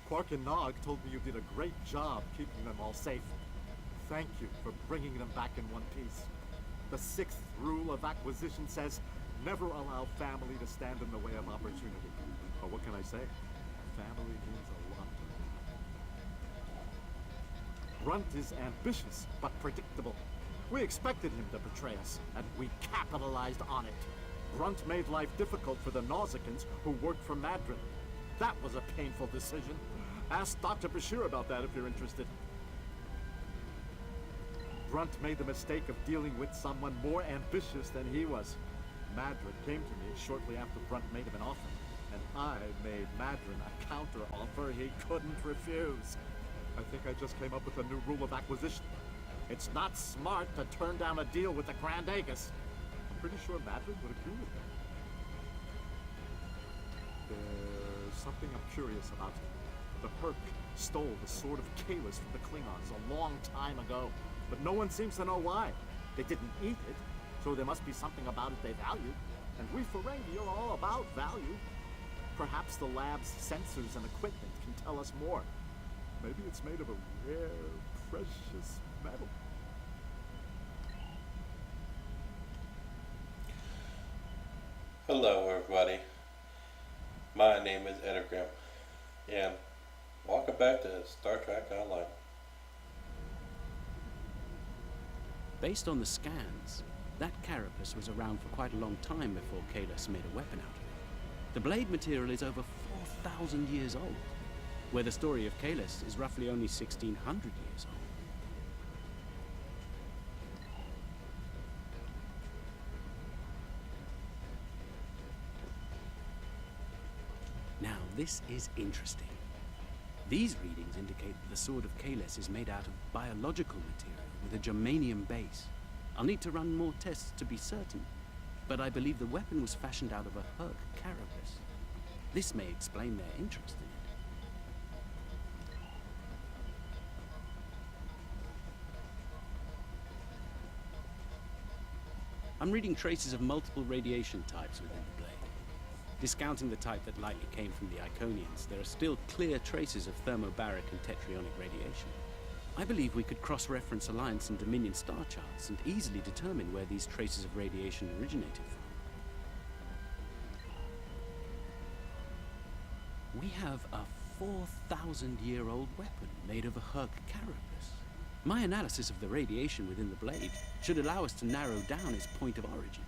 Quark and Nog told me you did a great job keeping them all safe. Thank you for bringing them back in one piece. The sixth rule of acquisition says, never allow family to stand in the way of opportunity. But what can I say? Family means a lot to me. Brunt is ambitious, but predictable. We expected him to betray us, and we capitalized on it. Brunt made life difficult for the Nausicans who worked for Madron. That was a painful decision. Ask Dr. Bashir about that if you're interested. Brunt made the mistake of dealing with someone more ambitious than he was. Madron came to me shortly after Brunt made him an offer, and I made Madron a counter-offer he couldn't refuse. I think I just came up with a new rule of acquisition. It's not smart to turn down a deal with the Grand Aegis. I'm pretty sure Madron would agree with me. There's something I'm curious about. The Herc stole the Sword of Kahless from the Klingons a long time ago, but no one seems to know why. They didn't eat it, so there must be something about it they value. And we Ferengi are all about value. Perhaps the lab's sensors and equipment can tell us more. Maybe it's made of a rare, precious metal. Hello everybody, my name is Edagram, and welcome back to Star Trek Online. Based on the scans, that carapace was around for quite a long time before Kahless made a weapon out of it. The blade material is over 4,000 years old, where the story of Kahless is roughly only 1,600 years old. Now, this is interesting. These readings indicate that the Sword of Kahless is made out of biological material with a germanium base. I'll need to run more tests to be certain, but I believe the weapon was fashioned out of a Herc carapace. This may explain their interest in it. I'm reading traces of multiple radiation types within the blade. Discounting the type that likely came from the Iconians, there are still clear traces of thermobaric and tetrionic radiation. I believe we could cross-reference Alliance and Dominion star charts and easily determine where these traces of radiation originated from. We have a 4,000-year-old weapon made of a Herc carapace. My analysis of the radiation within the blade should allow us to narrow down its point of origin.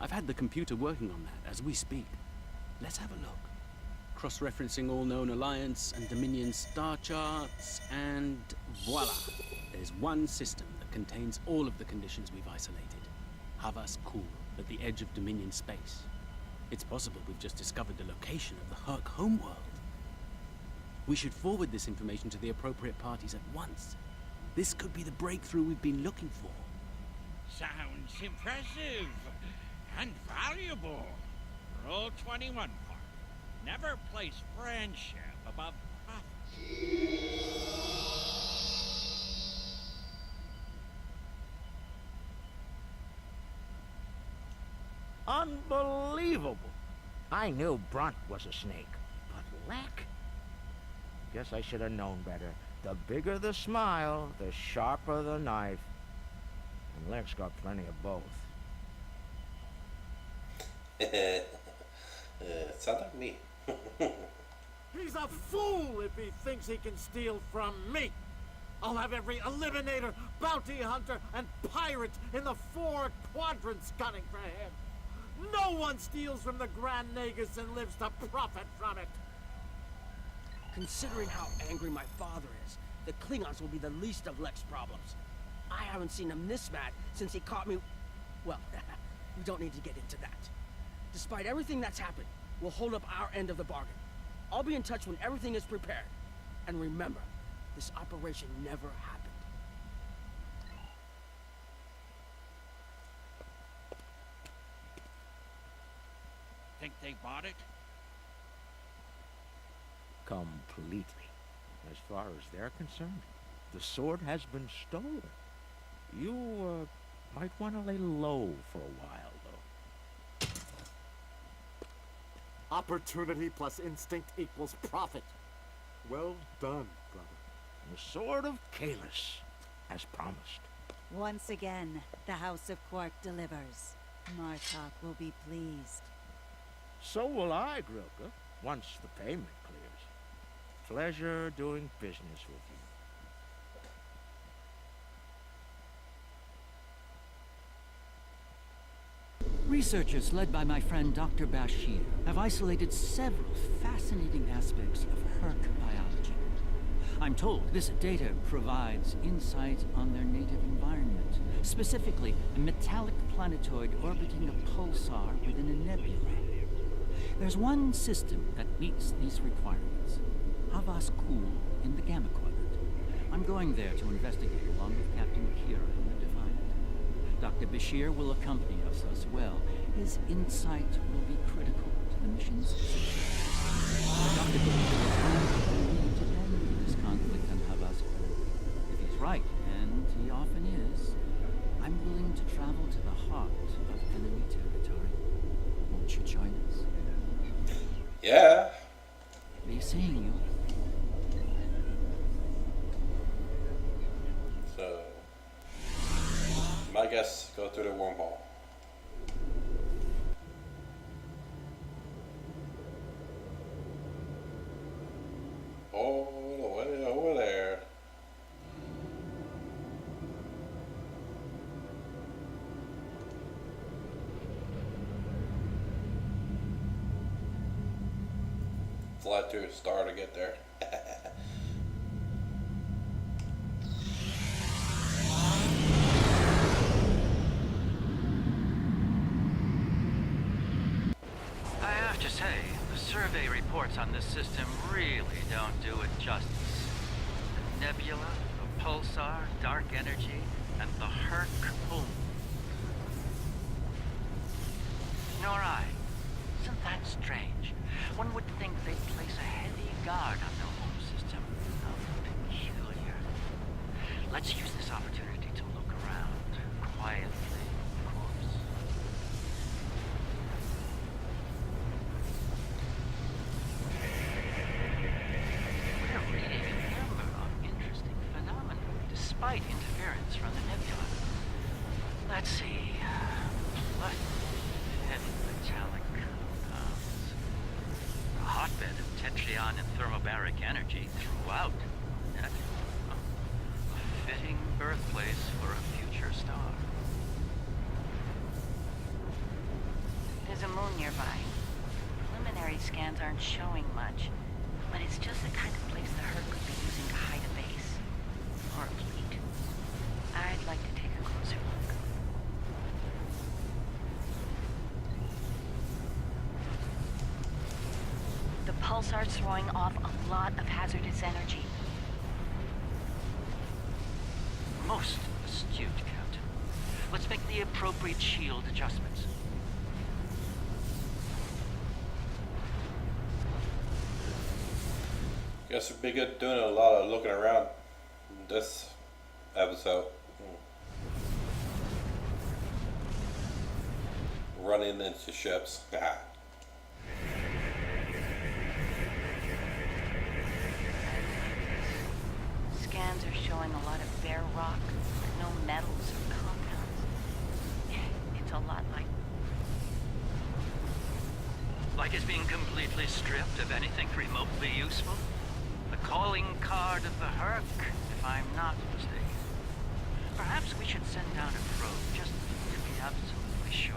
I've had the computer working on that as we speak. Let's have a look. Cross-referencing all known Alliance and Dominion star charts, and voila! There's one system that contains all of the conditions we've isolated. Havas Kul, at the edge of Dominion space. It's possible we've just discovered the location of the Herc homeworld. We should forward this information to the appropriate parties at once. This could be the breakthrough we've been looking for. Sounds impressive and valuable. Rule 21 part. Never place friendship above profit. Unbelievable. I knew Brunt was a snake, but Lek? Guess I should have known better. The bigger the smile, the sharper the knife. And Lek's got plenty of both. Sounds like me. He's a fool if he thinks he can steal from me. I'll have every eliminator, bounty hunter, and pirate in the 4 quadrants gunning for him. No one steals from the Grand Nagus and lives to profit from it. Considering how angry my father is, the Klingons will be the least of Lek's problems. I haven't seen him this mad since he caught me... Well, we don't need to get into that. Despite everything that's happened, we'll hold up our end of the bargain. I'll be in touch when everything is prepared. And remember, this operation never happened. Think they bought it? Completely. As far as they're concerned, the sword has been stolen. You, might want to lay low for a while, though. Opportunity plus instinct equals profit. Well done, brother. The Sword of Kalis, as promised. Once again, the House of Quark delivers. Martok will be pleased. So will I, Grilka, once the payment clears. Pleasure doing business with you. Researchers led by my friend Dr. Bashir have isolated several fascinating aspects of Herc biology. I'm told this data provides insight on their native environment, specifically a metallic planetoid orbiting a pulsar within a nebula. There's one system that meets these requirements, Havas Kul in the Gamma Quadrant. I'm going there to investigate along with Captain Kira in the Defiant. Dr. Bashir will accompany us as well. His insight will be critical to the mission's success. Dr. Bashir will need to end this conflict on Havas Kul. If he's right, and he often is, I'm willing to travel to the heart of enemy territory. Won't you join us? Yeah. Be seeing you. So, my guess, go through the wormhole. All the way over there. Fly through a star to get there. I have to say, the survey reports on this system really don't do it justice. The nebula, the pulsar, dark energy, and the Herc home. Nor I. Isn't that strange? One would think they'd place a heavy guard on their home system. How peculiar. Let's use this opportunity to look around. Quietly, of course. We're reading a number of interesting phenomena, despite interference from the nebula. Let's see. What heavy metallic compounds. A hotbed of tetryon and thermobaric energy throughout the nebula. A fitting birthplace for a future star. There's a moon nearby. Preliminary scans aren't showing much, but it's just the kind of place the Herc could be using to hide a base. Or a fleet. I'd like to take a closer look. The pulsar's throwing off a lot of hazardous energy. Most astute, Captain. Let's make the appropriate shield adjustments. Guess we'd be good doing a lot of looking around in this episode. Running into ships. Scans are showing a lot of bare rock, but no metals or compounds. It's a lot like Like it's being completely stripped of anything remotely useful? The calling card of the Herc, if I'm not mistaken. Perhaps we should send down a probe just to be absolutely sure.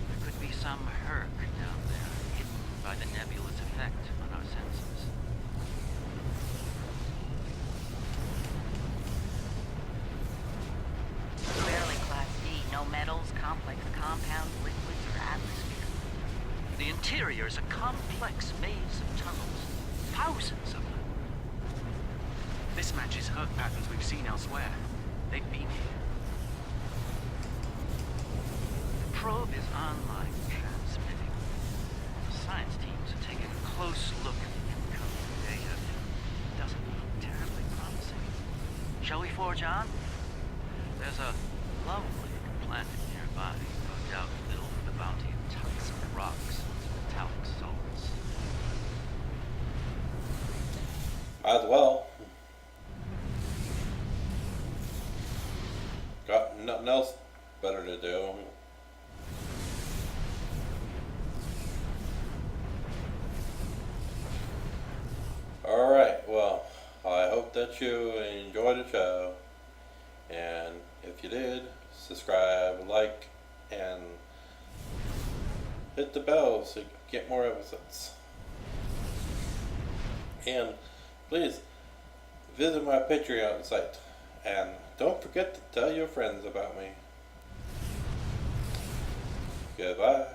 There could be some Herc down there, hidden by the nebula's effect on our senses. clearly Class D. No metals, complex compounds, liquids, or atmosphere. The interior is a complex maze of tunnels. Thousands of them. This matches Herc patterns we've seen elsewhere. They've been here. The probe is online transmitting. The science teams are taking a close look at the incoming data. It doesn't look terribly promising. Shall we forge on? There's a lovely planet nearby, no doubt filled with the bounty of toxic rocks and metallic salts. Might as well. Got nothing else better to do. Alright, well, I hope that you enjoyed the show. And if you did, subscribe, like, and hit the bell so you get more episodes. And please visit my Patreon site. And don't forget to tell your friends about me. Goodbye.